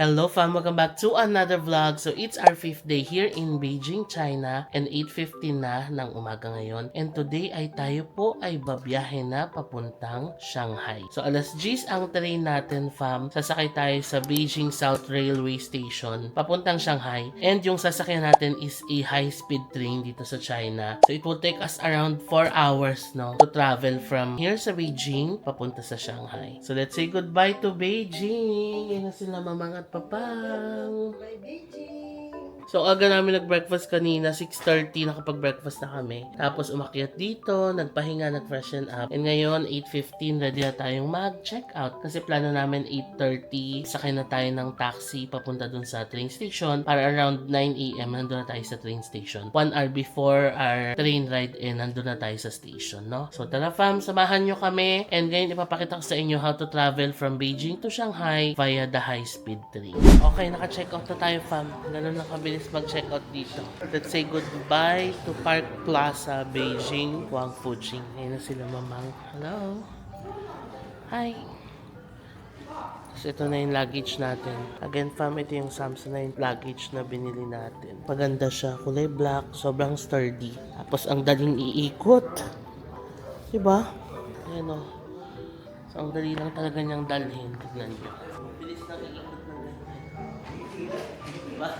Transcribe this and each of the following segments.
Hello fam, welcome back to another vlog. So it's our 5th day here in Beijing, China and 8:15 na ng umaga ngayon. And today ay tayo po ay babiyahe na papuntang Shanghai. So alas 10 ang train natin fam. Sasakay tayo sa Beijing South Railway Station papuntang Shanghai. And yung sasakyan natin is a high-speed train dito sa China. So it will take us around 4 hours no to travel from here sa Beijing papunta sa Shanghai. So let's say goodbye to Beijing. Yan na sila mamang at papang. So aga namin nag-breakfast kanina, 6:30 nakapag-breakfast na kami. Tapos umakyat dito, nagpahinga, nag-freshen up. And ngayon 8:15 ready na tayong mag-check out kasi plano namin 8:30 sakay na tayo ng taxi papunta dun sa train station para around 9 AM nandun na tayo sa train station. 1 hour before our train ride nandun na tayo sa station, no? So tara fam, samahan nyo kami and ngayon ipapakita ko sa inyo how to travel from Beijing to Shanghai via the high-speed train. Okay, naka-check out na tayo fam. Ganun lang kabilis mag-check out dito. Let's say goodbye to Park Plaza, Beijing, Wangfujing. Ayun na sila mamang. Hello. Hi. So ito na yung luggage natin. Again fam, ito yung Samsonite luggage na binili natin. Maganda siya, kulay black, sobrang sturdy. Tapos ang daling iikot. Diba? Ayan o. So ang dali lang talaga niyang dalhin. Tignan niyo. Bilis lang iikot ng ganyan. Diba?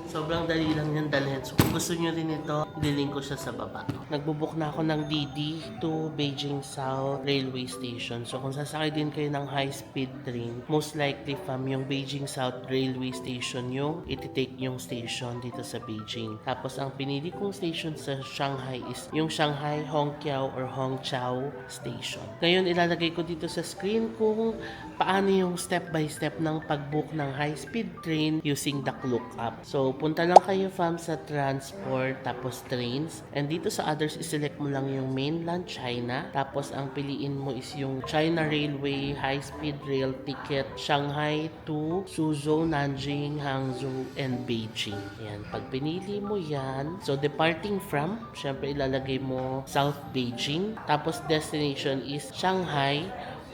Sobrang dali lang yan dalhin. So kung gusto nyo rin ito, diling ko siya sa baba. Nagbubook na ako ng DD to Beijing South Railway Station. So kung sasakay din kayo ng high-speed train, most likely fam, yung Beijing South Railway Station yung iti-take yung station dito sa Beijing. Tapos ang pinili kong station sa Shanghai is yung Shanghai Hongqiao or Hongqiao Station. Ngayon ilalagay ko dito sa screen kung paano yung step by step ng pag-book ng high-speed train using the Klook app. So punta lang kayo fam sa transport tapos trains and dito sa others iselect mo lang yung mainland China tapos ang piliin mo is yung China Railway High Speed Rail Ticket Shanghai to Suzhou, Nanjing, Hangzhou and Beijing. Yan, pag pinili mo yan, so departing from, syempre ilalagay mo South Beijing tapos destination is Shanghai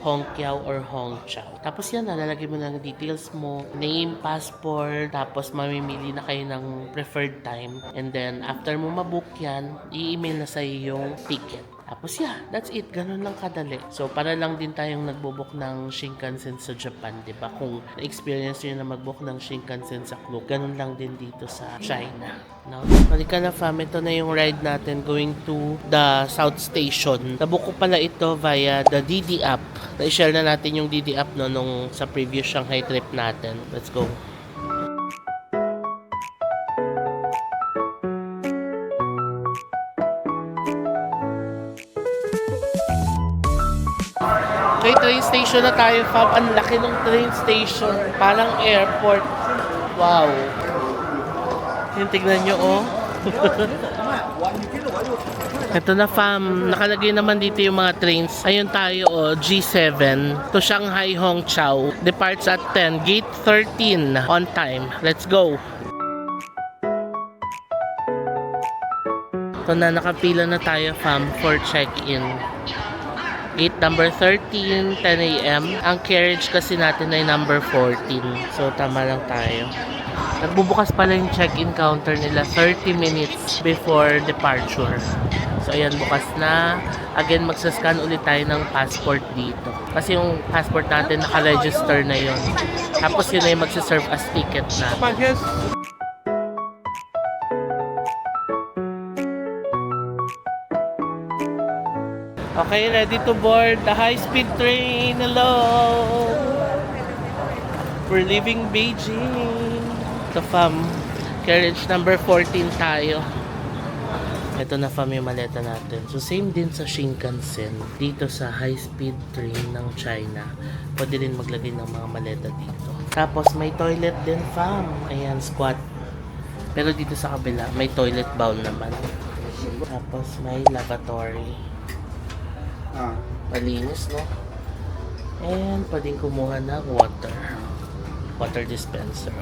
Hongqiao or Hongqiao. Tapos yan, nalalagay mo ng details mo, name, passport, tapos mamimili na kayo ng preferred time. And then, after mo mabook yan, i-email na sa'yo yung ticket. Tapos yeah, that's it. Ganun lang kadali. So, para lang din tayong nagbobook ng Shinkansen sa Japan, di ba? Kung na-experience nyo na magbook ng Shinkansen sa Klook, ganun lang din dito sa China. No? Halika na fam, ito na yung ride natin going to the South Station. Nabook ko pala ito via the DD app. Na-share na natin yung DD app no, nung sa previous Shanghai trip natin. Let's go. Okay, train station na tayo fam. Ang laki ng train station. Parang airport. Wow. Yung tignan nyo oh. Ito na fam, nakalagay naman dito yung mga trains. Ayun tayo oh, G7 to Shanghai Hongqiao. Departs at 10, gate 13 on time. Let's go. Ito na, nakapila na tayo fam for check-in. Gate number 13, 10 AM. Ang carriage kasi natin ay number 14. So tama lang tayo. Nagbubukas pala yung check-in counter nila 30 minutes before departure. So ayan, bukas na. Again, magsascan ulit tayo ng passport dito. Kasi yung passport natin naka-register na yon. Tapos yun ay magsaserve as ticket na. Okay, ready to board the high-speed train. Hello! We're leaving Beijing. Ito fam, carriage number 14 tayo. Ito na fam yung maleta natin. So same din sa Shinkansen. Dito sa high-speed train ng China, pwede rin maglagay ng mga maleta dito. Tapos may toilet din fam. Ayan, squat. Pero dito sa kabila, may toilet bowl naman. Tapos may lavatory. Malinis, no? And pwedeng kumuha ng water dispenser.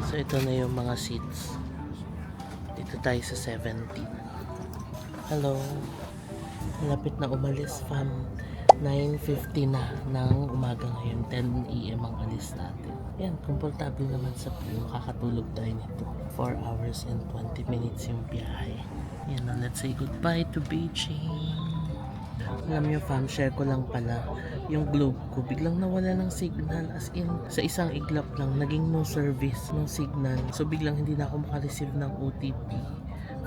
So ito na yung mga seats. Dito tayo sa 17. Hello. Malapit na umalis fam. 9:50 na ng umaga ngayon. 10 AM ang alis natin. Yan, komportable naman sa pool. Makakatulog tayo nito. 4 hours and 20 minutes yung biyahe. Yan na, let's say goodbye to Beijing. Alam nyo fam, share ko lang pala yung globe ko. Biglang nawala ng signal. As in, sa isang iglap lang, naging no service, no signal. So biglang hindi na ako makareceive ng OTP.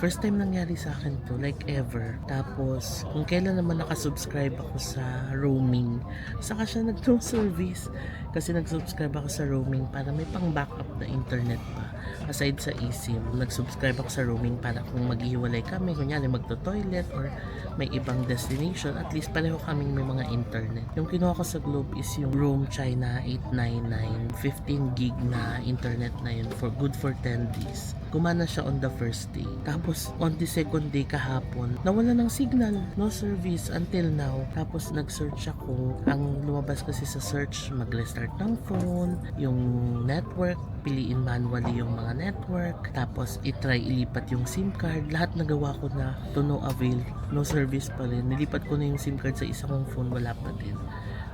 First time nangyari sa akin to, like ever. Tapos, kung kailan naman nakasubscribe ako sa roaming, saka siya nag-no service. Kasi nag-subscribe ako sa roaming para may pang backup na internet pa. Aside sa eSIM, nag-subscribe ako sa roaming para kung maghihiwalay kami, kunyari magto-toilet or may ibang destination, at least pareho kaming may mga internet. Yung kinuha ko sa Globe is yung Roam China 899, 15 gig na internet na yun good for 10 days. Gumana siya on the first day. Tapos, on the second day kahapon, nawala ng signal. No service until now. Tapos, nag-search ako. Ang lumabas kasi sa search, mag-restart ng phone, yung network, piliin manually yung mga network, tapos itry ilipat yung SIM card. Lahat nagawa ko na to no avail. No service pa rin. Nilipat ko na yung SIM card sa isa kong phone, wala pa din.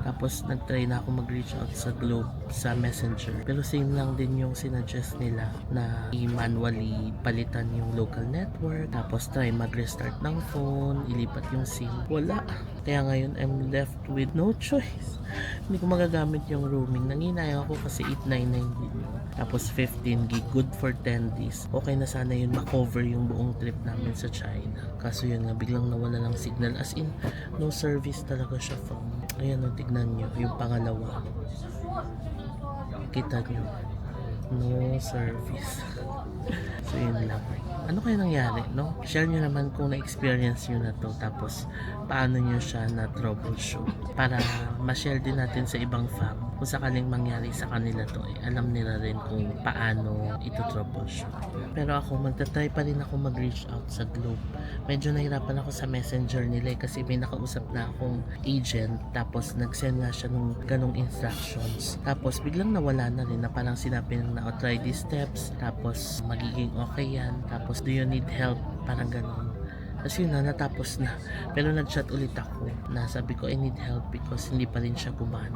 Tapos nag-try na ako mag-reach out sa Globe sa Messenger. Pero same lang din yung sinuggest nila na i-manually palitan yung local network. Tapos try mag-restart ng phone, ilipat yung SIM. Wala. Kaya ngayon I'm left with no choice. Hindi ko magagamit yung roaming. Nanginayang ako kasi 899 din yun. Tapos 15 gig, good for 10 days. Okay na sana yun makover yung buong trip namin sa China. Kaso yun nga, biglang nawala ng signal. As in, no service talaga siya from. Ayan o, tignan nyo. Yung pangalawa. Kita nyo. No service. So yun lang. Ano kaya nangyari, no? Share nyo naman kung na-experience nyo na to. Tapos, paano nyo siya na troubleshoot. Para ma-share din natin sa ibang fam. Kung sakaling mangyari sa kanila to, alam nila rin kung paano ito troubleshoot. Pero ako, magta-try pa rin ako mag-reach out sa Globe. Medyo nahirapan ako sa messenger nila kasi may nakausap na akong agent. Tapos, nag-send nga siya nung ganong instructions. Tapos, biglang nawala na rin na parang sinabi na try these steps. Tapos, magiging okay yan. Tapos, do you need help? Parang ganon. Tapos yun na, natapos na. Pero nag-chat ulit ako na sabi ko, I need help because hindi pa rin siya gumana.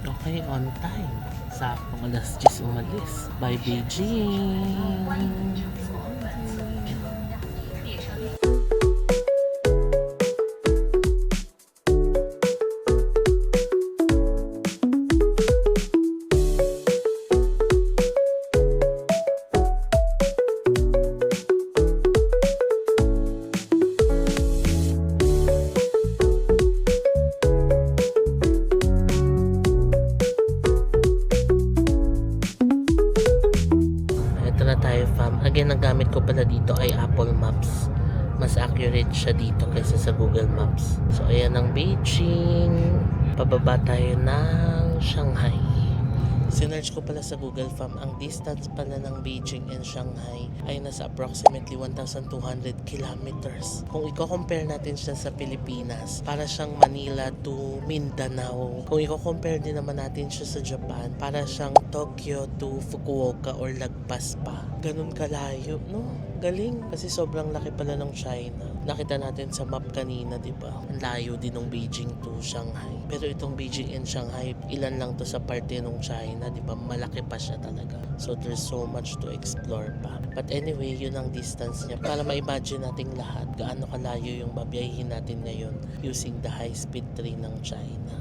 Okay, on time. Saktong alas 10 umalis. Bye, Beijing! Again, ang gamit ko pala dito ay Apple Maps. Mas accurate siya dito kaysa sa Google Maps. So, ayan ang Beijing. Pababa tayo ng Shanghai. Sinerch ko pala sa Google Fam, ang distance pala ng Beijing and Shanghai ay nasa approximately 1,200 kilometers. Kung i-compare natin siya sa Pilipinas, para siyang Manila to Mindanao. Kung i-compare din naman natin siya sa Japan, para siyang Tokyo to Fukuoka or lagpas pa. Ganun kalayo, no? Galing. Kasi sobrang laki pala ng China. Nakita natin sa map kanina, di ba? Ang layo din ng Beijing to Shanghai. Pero itong Beijing and Shanghai, ilan lang to sa parte ng China, di ba? Malaki pa siya talaga. So there's so much to explore pa. But anyway, yun ang distance niya. Para ma-imagine natin lahat, gaano kalayo yung babiyahin natin ngayon using the high-speed train ng China.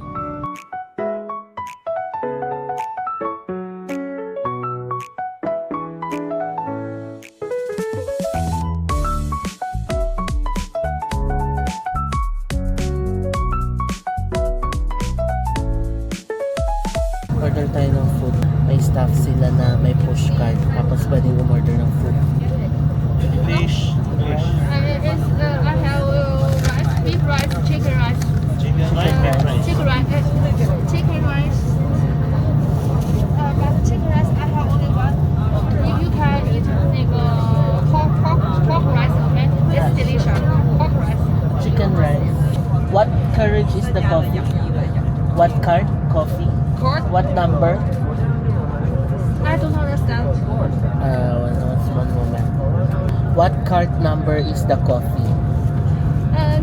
Order tayo ng food. May staff sila na may push card. Tapos pwedeng umorder ng food. Fish. I have rice, beef rice, chicken rice. Chicken rice. Chicken rice. But chicken rice I have only one. If you can eat pork rice, okay? It's delicious. Pork rice. Chicken rice. What courage is the coffee? What card? Coffee? Court? What number? I don't understand. One moment. What cart number is the coffee?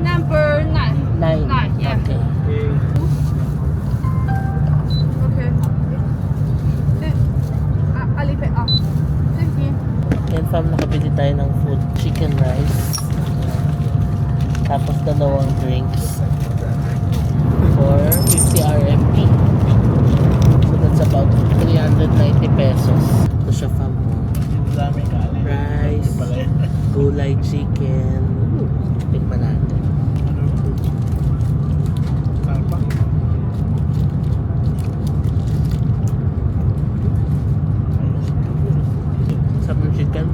Number 9. 9. Nine, yeah. Okay. Okay. Alipay. Thank you. Yan fam, nakabili tayo ng food. Chicken rice. Tapos dalawang drinks. For 50 RMB. So that's about 390 pesos. Ito siya fam. Rice. Gulay chicken. Tikman natin. Sarap ng chicken.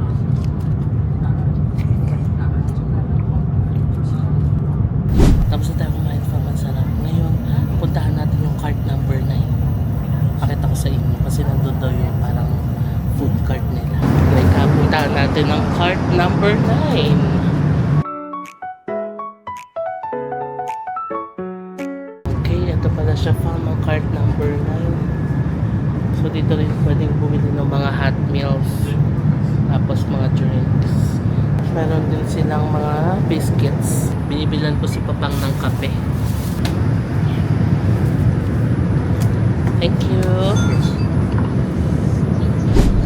Tapos na tayo kumain pa masarap. Ngayon, puntahan natin yung cart number 9. Pakita ko sa inyo kasi nandun daw yung parang food cart nila. Like, puntahan natin ang cart number 9. Okay, ito pala siya fam, ang cart number 9. So dito rin pwedeng bumili ng mga hot meals. Tapos mga drinks. Meron din silang mga biscuits. Binibilan ko si Papang ng kape. Thank you.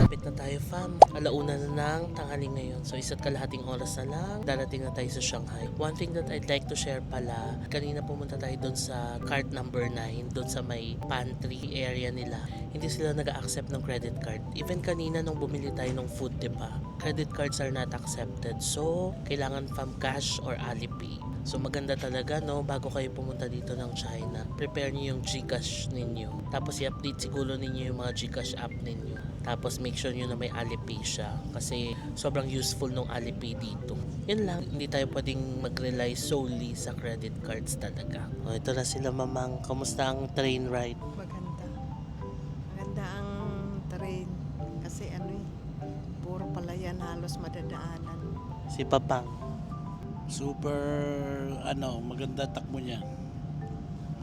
Lapit na tayo fam. Alauna na ng tanghali ngayon. So isa't kalahating oras na lang. Darating na tayo sa Shanghai. One thing that I'd like to share pala. Kanina pumunta tayo doon sa cart number 9. Doon sa may pantry area nila. Hindi sila nag-accept ng credit card. Even kanina nung bumili tayo ng food, diba? Credit cards are not accepted. So, kailangan fam cash or Alipay. So, maganda talaga, no? Bago kayo pumunta dito ng China, prepare niyo yung GCash ninyo. Tapos, i-update siguro ninyo yung mga GCash app ninyo. Tapos, make sure nyo na may Alipay siya. Kasi, sobrang useful nung Alipay dito. Yun lang. Hindi tayo pwedeng mag-rely solely sa credit cards talaga. O, ito na sila, mamang. Kamusta ang train ride? Maganda ang train kasi puro palayan halos madadaanan. Si Papang. Super maganda takbo niya.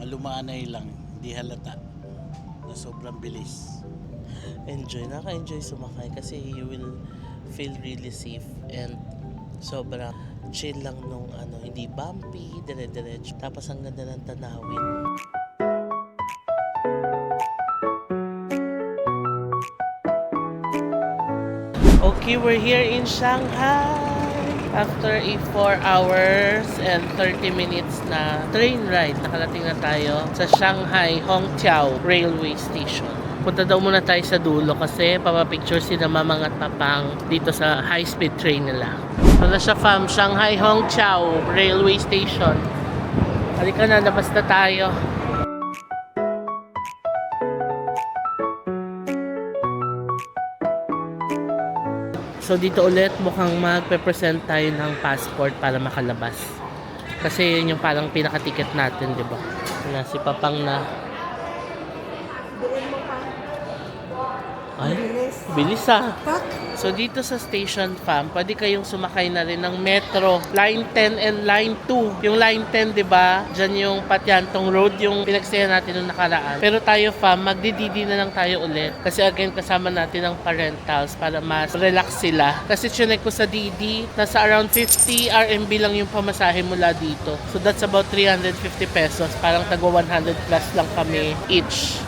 Malumanay lang, hindi halata. Na sobrang bilis. Enjoy, naka-enjoy sumakay kasi you will feel really safe and sobrang chill lang nung hindi bumpy, dire-diretso. Tapos ang ganda ng tanawin. Okay, we're here in Shanghai. After a 4 hours and 30 minutes na train ride, nakarating na tayo sa Shanghai Hongqiao Railway Station. Punta daw muna tayo sa dulo kasi papapicture sila mamang at papang dito sa high-speed train nila. Wala siya fam, Shanghai Hongqiao Railway Station. Halika na, labas na tayo. So dito ulit mukhang magpe-present tayo ng passport para makalabas. Kasi yun yung parang pinaka-ticket natin, di ba? Na si Papang na. Ay, bilis ah. So dito sa station fam, pwede kayong sumakay na rin ng metro, line 10 and line 2. Yung line 10, 'di ba? Diyan yung Patyantong Road, yung pinagsayan natin nung nakaraan. Pero tayo fam, magdi-DD na lang tayo ulit. Kasi again kasama natin ang parentals para mas relax sila. Kasi chinek ko sa DD, nasa around 50 RMB lang yung pamasahe mula dito. So that's about 350 pesos. Parang tagwa 100 plus lang kami each.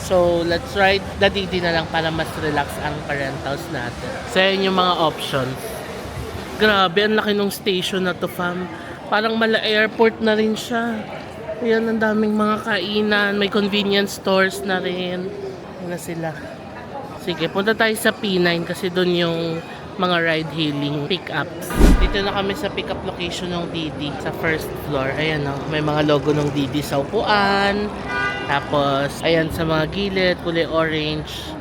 So, let's ride the DD na lang para mas relax ang parentals natin. So, yun yung mga options. Grabe, ang laki ng station na to, fam. Parang mala airport na rin siya. Ayan, ang daming mga kainan. May convenience stores na rin. Ayan na sila. Sige, punta tayo sa P9 kasi doon yung mga ride-hailing pick-ups. Dito na kami sa pick-up location ng DD sa first floor. Ayan o, may mga logo ng DD sa upuan. Tapos, ayan sa mga gilid, kulay orange.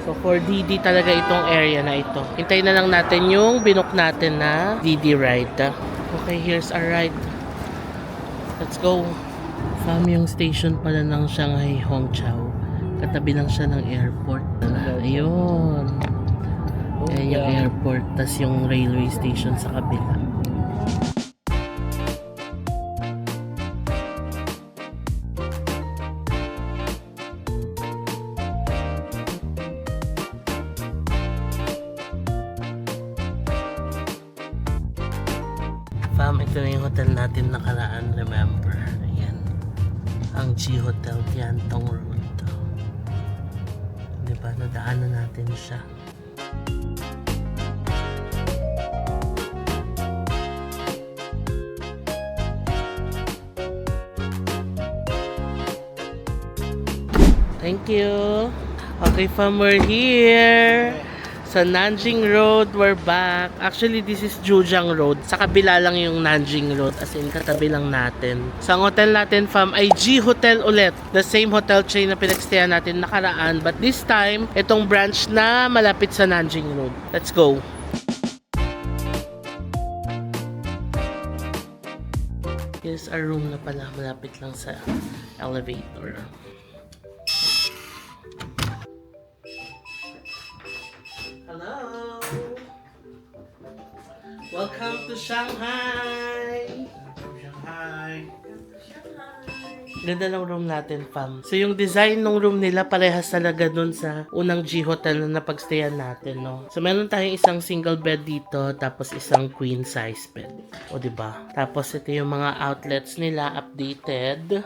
So, for DD talaga itong area na ito. Hintayin na lang natin yung binook natin na DD ride. Okay, here's our ride. Let's go. Fam, yung station pala ng Shanghai Hongqiao. Katabi lang siya ng airport. Ayun. Ayan yung airport. Tas yung railway station sa kabila. Fam, ito na yung hotel natin nakaraan, remember. Ayan. Ang G Hotel Tiantong Road. Diba, nadaanan natin siya. Thank you. Okay, fam, we're here. Sa Nanjing Road, we're back. Actually, this is Jiujiang Road. Sa kabila lang yung Nanjing Road. As in, katabi lang natin. Sa hotel natin, fam, ay G Hotel ulit. The same hotel chain na pinagstayan natin nakaraan. But this time, itong branch na malapit sa Nanjing Road. Let's go. Here's our room na pala. Malapit lang sa elevator. Hello! Welcome to Shanghai! Shanghai! Ganda ng room natin, fam. So, yung design ng room nila parehas talaga dun sa unang G Hotel na napagstayan natin, no? So, meron tayong isang single bed dito, tapos isang queen size bed. O, diba? Tapos, ito yung mga outlets nila, updated.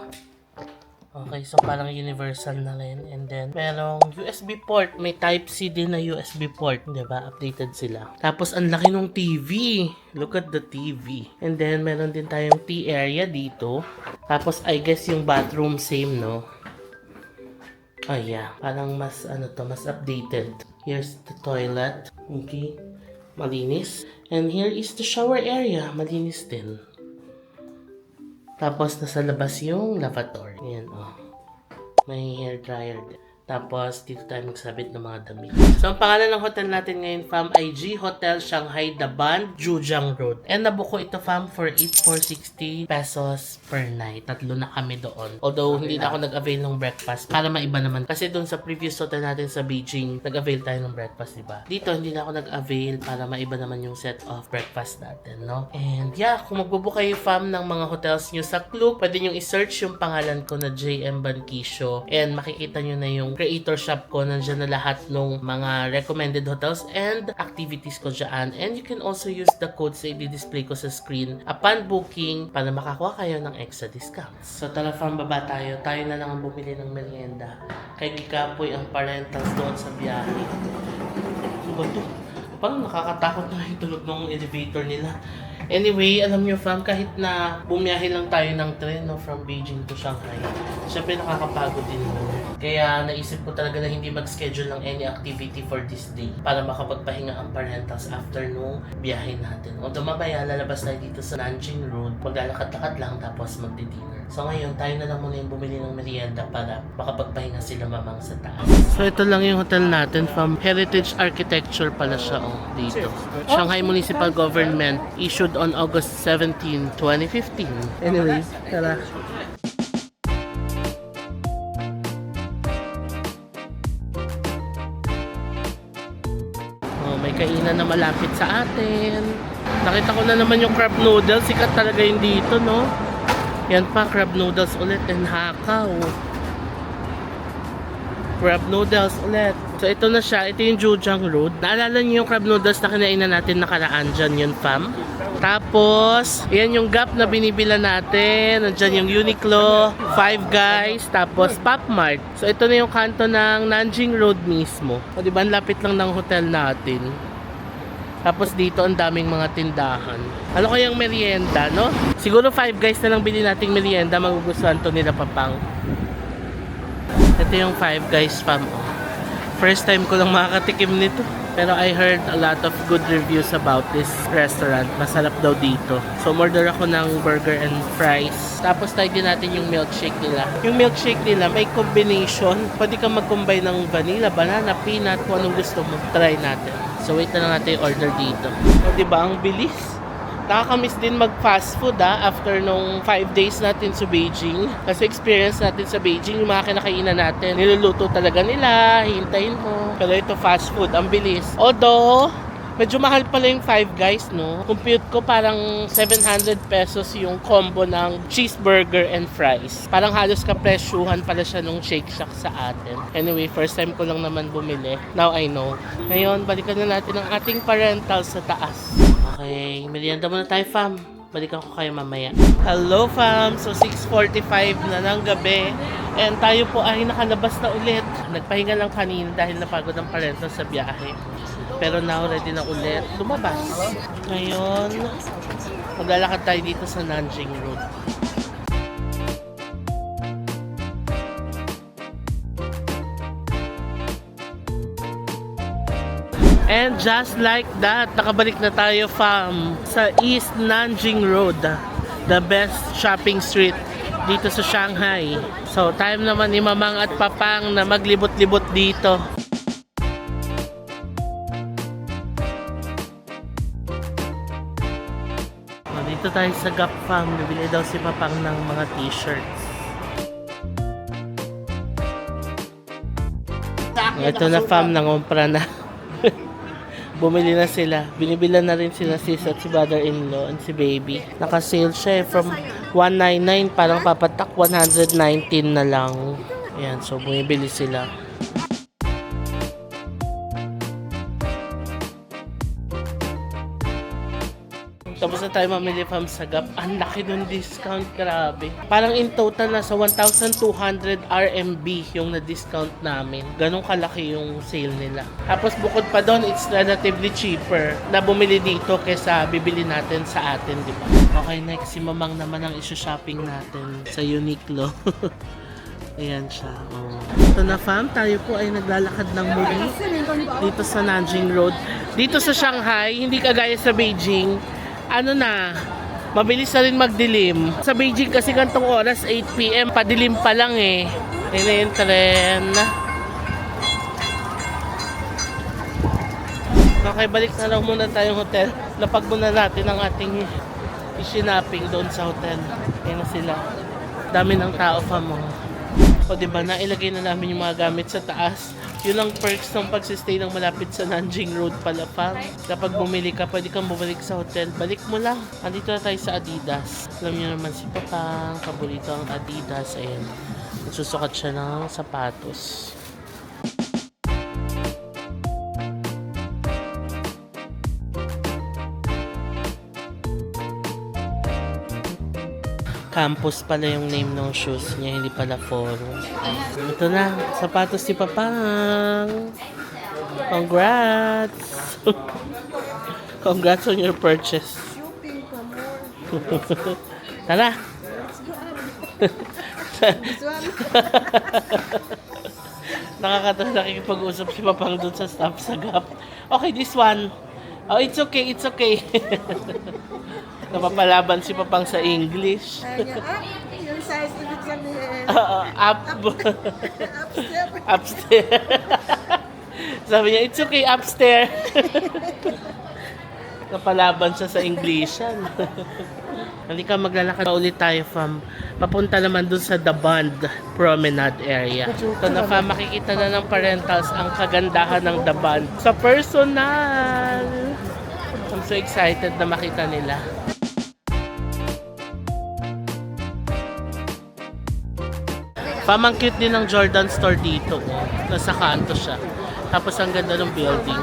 Okay, so parang universal na rin. And then, merong USB port. May Type-C din na USB port. Diba? Updated sila. Tapos, ang laki ng TV. Look at the TV. And then, meron din tayong tea area dito. Tapos, I guess yung bathroom same, no? Oh, yeah. Parang mas, mas updated. Here's the toilet. Okay. Malinis. And here is the shower area. Malinis din. Tapos, nasa labas yung lavatory. Ayan, oh. May hair dryer din. Tapos, dito tayo magsabit ng mga damit. So, ang pangalan ng hotel natin ngayon, fam, ay G Hotel Shanghai The Bund, Jiujiang Road. And nabuko ito, fam, for 8,460 pesos per night. Tatlo na kami doon. Although, hindi na ako nag-avail ng breakfast para maiba naman. Kasi doon sa previous hotel natin sa Beijing, nag-avail tayo ng breakfast, diba? Dito, hindi na ako nag-avail para maiba naman yung set of breakfast natin, no? And yeah, kung magbubook kayo, fam, ng mga hotels nyo sa Klook, pwede nyo i-search yung pangalan ko na JM Bankisho. And makikita nyo na yung creator shop ko. Nandiyan na lahat ng mga recommended hotels and activities ko dyan. And you can also use the codes na i-display ko sa screen upon booking para makakuha kayo ng extra discounts. So tara, fam, baba tayo. Tayo na lang ang bumili ng merienda. Kay Gikapoy ang parentals doon sa biyahe. Ano ba ito? Parang nakakatakot na yung tulog ng elevator nila. Anyway, alam nyo, fam, kahit na bumiyahe lang tayo ng tren, no, from Beijing to Shanghai, syempre nakakapagod din mo. Kaya naisip ko talaga na hindi mag-schedule ng any activity for this day para makapagpahinga ang parentals after nung biyahe natin. Although mamaya, lalabas tayo dito sa Nanjing Road, maglalakad-lakad lang tapos magdi-dinner. So ngayon, tayo na lang muna yung bumili ng merienda para makapagpahinga sila mamang sa taas. So ito lang yung hotel natin, fam. Heritage Architecture pala siya, oh, dito. Shanghai Municipal Government, issued on August 17, 2015. Anyway, tara. Oh, may kainan na malapit sa atin. Nakita ko na naman yung crab noodles. Sikat talaga yung dito, no? Yan pa, crab noodles ulit and hakaw. Crab noodles ulit. So, ito na siya. Ito yung Jiujiang Road. Naalala niyo yung crab noodles na kinainan natin nakaraan dyan yun, fam? Tapos, yan yung Gap na binibila natin. Nandyan yung Uniqlo, Five Guys, tapos Pop Mart. So, ito na yung kanto ng Nanjing Road mismo. O, diba? Ang lapit lang ng hotel natin. Tapos dito, ang daming mga tindahan. Ano kayang merienda, no? Siguro Five Guys na lang bilhin nating merienda. Magugustuhan to nila, papang. Ito yung Five Guys, fam. First time ko lang makakatikim nito. Pero I heard a lot of good reviews about this restaurant. Masarap daw dito. So, order ako ng burger and fries. Tapos, try din natin yung milkshake nila. Yung milkshake nila, may combination. Pwede kang mag-combine ng vanilla, banana, peanut, kung anong gusto mo. Try natin. So, wait na lang natin yung order dito. O, diba? Ang bilis. Nakakamiss din mag-fast food after nung 5 days natin sa Beijing. Kasi experience natin sa Beijing, yung mga kinakainan natin, niluluto talaga nila, hintayin mo. Pero ito fast food, ang bilis. Although, medyo mahal pala yung Five Guys, no? Compute ko parang 700 pesos yung combo ng cheeseburger and fries. Parang halos kapresyuhan pala siya nung Shake Shack sa atin. Anyway, first time ko lang naman bumili. Now I know. Ngayon, balikan na natin ang ating parentals sa taas. Okay, merienda muna tayo, fam. Balikan ko kayo mamaya. Hello fam! So 6:45 na ng gabi. And tayo po ay nakalabas na ulit. Nagpahinga lang kanina dahil napagod ang parents sa biyahe. Pero now ready na ulit lumabas. Ngayon, maglalakad tayo dito sa Nanjing Road. And just like that, nakabalik na tayo fam sa East Nanjing Road, the best shopping street dito sa Shanghai. So time naman ni Mamang at Papang na maglibot-libot dito. So, dito tayo sa Gap fam, nabili daw si Papang ng mga t-shirts. Ito na fam, nangumpra na. Bumili na sila. Binibilan na rin sila sis at si brother-in-law and si baby. Naka-sale siya from 199 parang papatak 119 na lang. Ayan, so bumibili sila. Tapos na tayo mamili from sa Gap. Ang laki ng discount, grabe. Parang in total nasa 1,200 RMB yung na-discount namin. Ganong kalaki yung sale nila. Tapos bukod pa doon, it's relatively cheaper na bumili dito kaysa bibili natin sa atin, di ba? Okay, next, si Mamang naman ang isi-shopping natin sa Uniqlo. Ayan siya. Oh. Ito na fam, tayo po ay naglalakad ng muli dito sa Nanjing Road. Dito sa Shanghai, hindi kagaya sa Beijing, ano na, mabilis na rin magdilim. Sa Beijing kasi gantong oras, 8 PM, padilim pa lang eh. Ayun na yung tren. Okay, balik na lang muna tayong hotel. Lapag muna natin ang ating isinaping doon sa hotel. Ayun na sila. Dami ng tao pa mo. O diba, nailagay na namin yung mga gamit sa taas. Yun ang perks ng pagsistay ng malapit sa Nanjing Road pala pa. Kapag bumili ka, pwede kang bumalik sa hotel. Balik mo lang. Andito na tayo sa Adidas. Alam niyo naman si Papang, paborito ang Adidas. Ayan. Nagsusukat siya ng sapatos. Campus pala yung name ng shoes niya, hindi pala Forum. Ito na, sapatos si Papang. Congrats! Congrats on your purchase. Tara! Nakakatawa, nakikipag-usap si Papang dun sa staff sa Gap. Okay, this one. Oh, it's okay, it's okay. Napapalaban si Papang sa English. Yung size, ibig sabihin. Upstairs. Sabi niya, it's okay, upstairs. Napalaban siya sa Englishan. Halika, maglalakad ulit tayo from papunta naman dun sa The Bund Promenade area. Ito na fam, makikita na ng parentals ang kagandahan ng The Bund sa personal. I'm so excited na makita nila. Pamang cute din ng Jordan store dito. Nasa kanto siya. Tapos ang ganda ng building.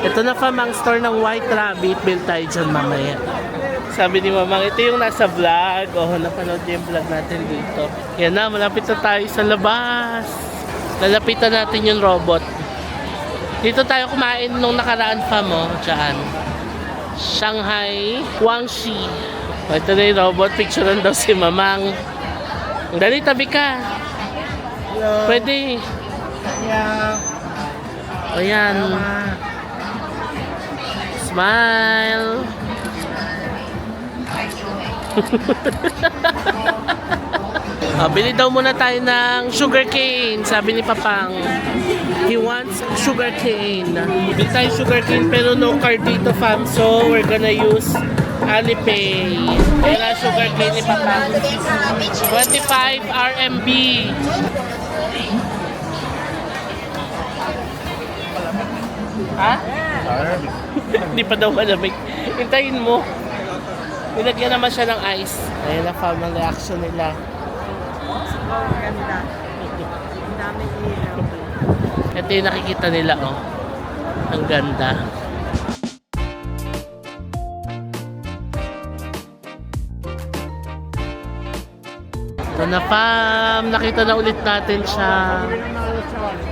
Ito na fam, ang store ng White Rabbit. Bill tayo dyan mamaya. Sabi ni Mamang, ito yung nasa vlog. Oh, napanood niyo yung vlog natin dito. Yan na, malapit na tayo sa labas. Lalapitan natin yung robot. Dito tayo kumain nung nakaraan fam, oh. Diyan. Shanghai, Guangxi. Oh, ito na yung robot. Picturean daw si Mamang. Dali, tabi ka. Hello. Pwede. Yeah. O yan. Smile. Bili daw muna tayo ng sugar cane, sabi ni Papang. He wants sugar cane. Bili tayo sugar cane pero no card dito fam, so we're gonna use Alipay. Kaya sugar cane ni Papang. 25 RMB. Ha? Hindi pa daw malamig. Hintayin mo. Nilagyan naman siya ng ice. Ayan na fam ang reaction nila. Oh, ganda. Ang dami ilaw. Ito yung nakikita nila, oh. Ang ganda. Ito na fam, nakita na ulit natin siya.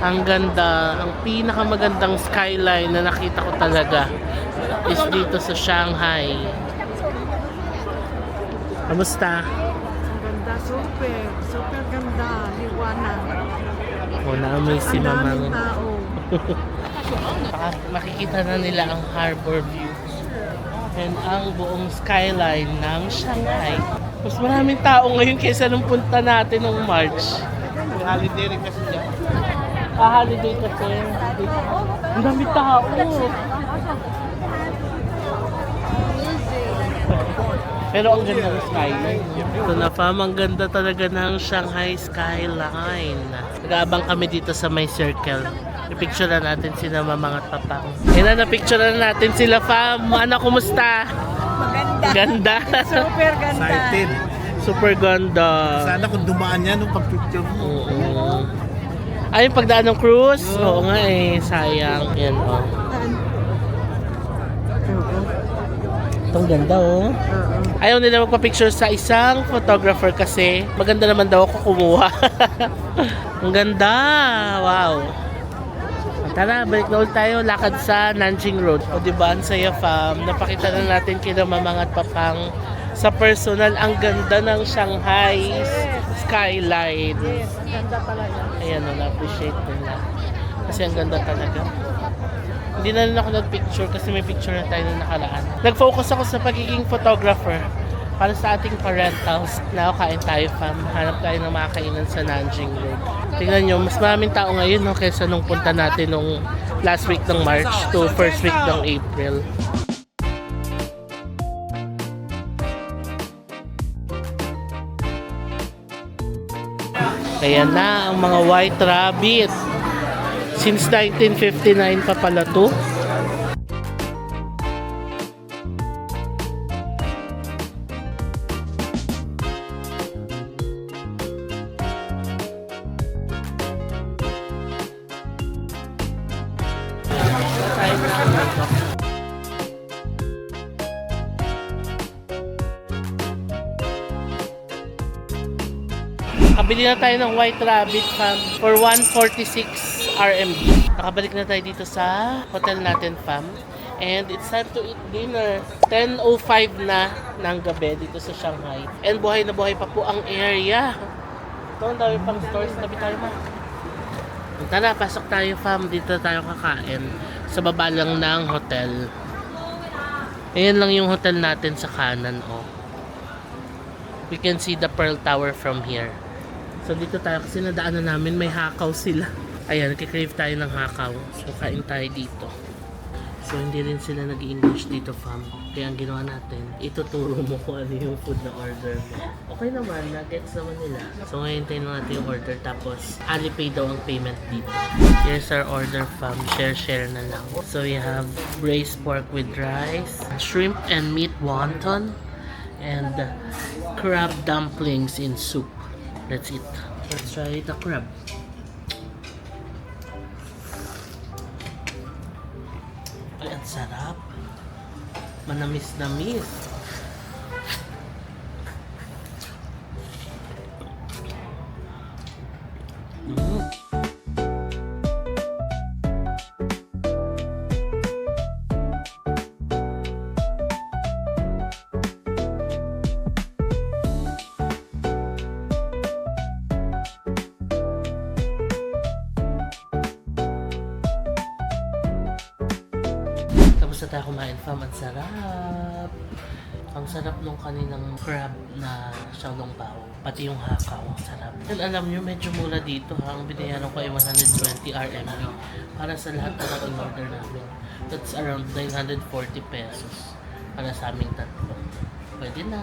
Ang ganda, ang pinakamagandang skyline na nakita ko talaga is dito sa Shanghai. Kamusta? Ang ganda, super. Super ganda. Liwanag. Oh, na-amaze si Ang Mama. daming tao. Makikita na nila ang harbor view and ang buong skyline ng Shanghai. Mas maraming tao ngayon kaysa nung punta natin nung March. May holiday rin kasi dyan. Holiday kasi. Ang dami tao. Pero ang ganda ng skyline. Ito na fam, ang ganda talaga ng Shanghai skyline. Nag-aabang kami dito sa may circle. I-picture na natin sila Mamang at Papang. Yan na, na-picture na natin sila fam. Ano, kumusta? Maganda. Ganda. Super ganda. Excited. Super ganda. Sana kung dumaan yan nung pag-picture mo. Oo. Ay, yung pagdaan ng cruise? Oo nga eh, sayang. Yan oh. Itong ganda oh. Ayaw nila magpa-picture sa isang photographer kasi maganda naman daw ako kumuha. Ang ganda! Wow! Tara, balik na ulit tayo. Lakad sa Nanjing Road. O diba, ang saya fam. Napakita na natin kina Mamang at Papang sa personal. Ang ganda ng Shanghai skyline. Yes, ang ganda talaga. Ayan, na-appreciate nila. Kasi ang ganda talaga. Hindi na rin ako nag-picture kasi may picture na tayo na nakalaan. Nag-focus ako sa pagiging photographer para sa ating parentals. Now, kain tayo fam. Hanap tayo ng mga kainan sa Nanjing Road. Tingnan nyo, mas maraming tao ngayon no, kaysa nung punta natin nung last week ng March to first week ng April. Kaya na ang mga White Rabbit. Since 1959 pa pala to. Nakabili na tayo ng White Rabbit fam for 146 RMB. Nakabalik na tayo dito sa hotel natin fam. And it's time to eat dinner. 10:05 na ng gabi dito sa Shanghai. And buhay na buhay pa po ang area. Ito, ang dami pang stores. Tabi tayo ma. Tara, pasok tayo fam. Dito tayo kakain. Sa baba lang ng hotel. Ayan lang yung hotel natin sa kanan oh. We can see the Pearl Tower from here. So dito tayo kasi nadaanan namin may hakaw sila. Ayan, nagkikrave tayo ng hakaw. So kain tayo dito. So hindi rin sila nag-English dito fam. Kaya ang ginawa natin, ituturo mo kung ano yung food na order mo. Okay naman, nuggets naman nila. So ngayon tayo natin yung order tapos Alipay daw ang payment dito. Here's our order fam. Share na lang. So we have braised pork with rice, shrimp and meat wonton, and crab dumplings in soup. Let's eat. Let's try the crab. Ay, ang sarap. Manamis-namis. Tapos na tayo kumain fam, ang sarap. Ang sarap nung kaninang crab na xiaolongbao. Pati yung hakaw, ang sarap. And alam nyo, medyo mura dito ha. Ang binayaran ko ay 120 RMB para sa lahat na in-order namin. That's around 940 pesos para sa aming tatlo. Pwede na.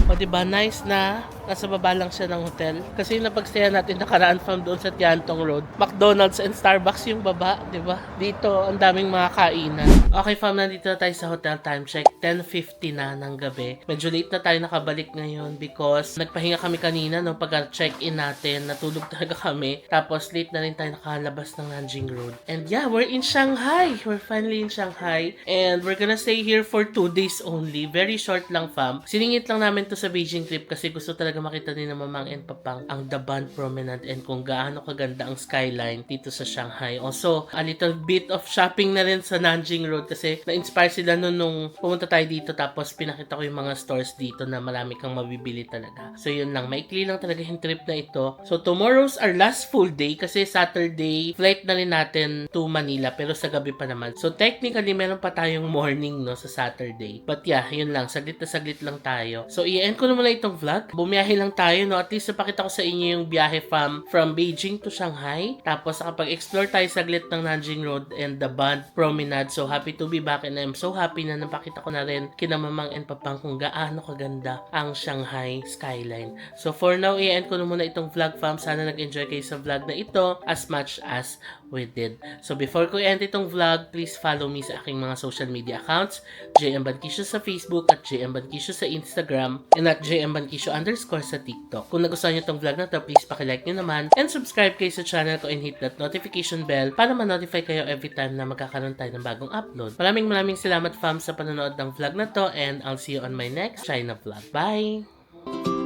O diba, nice na nasa baba lang siya ng hotel. Kasi yung napagstaya natin nakaraan from doon sa Tiantong Road. McDonald's and Starbucks yung baba, diba? Dito, ang daming mga kainan. Okay fam, nandito na tayo sa hotel. Time check, 10:50 na ng gabi. Medyo late na tayo nakabalik ngayon because nagpahinga kami kanina no, pag check-in natin. Natulog talaga kami. Tapos late na rin tayo nakalabas ng Nanjing Road. And yeah, we're in Shanghai. We're finally in Shanghai. And we're gonna stay here for 2 days only. Very short lang fam. Siningit lang namin to sa Beijing trip kasi gusto talaga makita ni na Mamang and Papang ang The Bund Promenade and kung gaano kaganda ang skyline dito sa Shanghai. Also, a little bit of shopping na rin sa Nanjing Road kasi na-inspire sila nung pumunta tayo dito tapos pinakita ko yung mga stores dito na marami kang mabibili talaga. So yun lang, maikli lang talaga yung trip na ito. So tomorrow's our last full day kasi Saturday flight na rin natin to Manila pero sa gabi pa naman. So technically meron pa tayong morning no sa Saturday. But yeah, yun lang, saglit na saglit lang tayo. So i-end ko na muna itong vlog. Bumiyahe lang tayo no, at least napakita ko sa inyo yung biyahe from Beijing to Shanghai. Tapos nakapag-explore tayo saglit ng Nanjing Road and the Bund Promenade. So happy to be back and I'm so happy na napakita ko na rin kina Mamang and Papang kung gaano kaganda ang Shanghai skyline. So for now, i-end ko na muna itong vlog fam. Sana nag-enjoy kayo sa vlog na ito as much as we did. So before ko i-end itong vlog, please follow me sa aking mga social media accounts. JM Bankisyo sa Facebook at JM Bankisyo sa Instagram and at JM Bankisyo _ sa TikTok. Kung nagustuhan nyo itong vlog na to, please pakilike nyo naman and subscribe kayo sa channel ko and hit that notification bell para ma-notify kayo every time na magkakaroon tayo ng bagong upload. Maraming salamat fam sa panonood ng vlog na to and I'll see you on my next China vlog. Bye!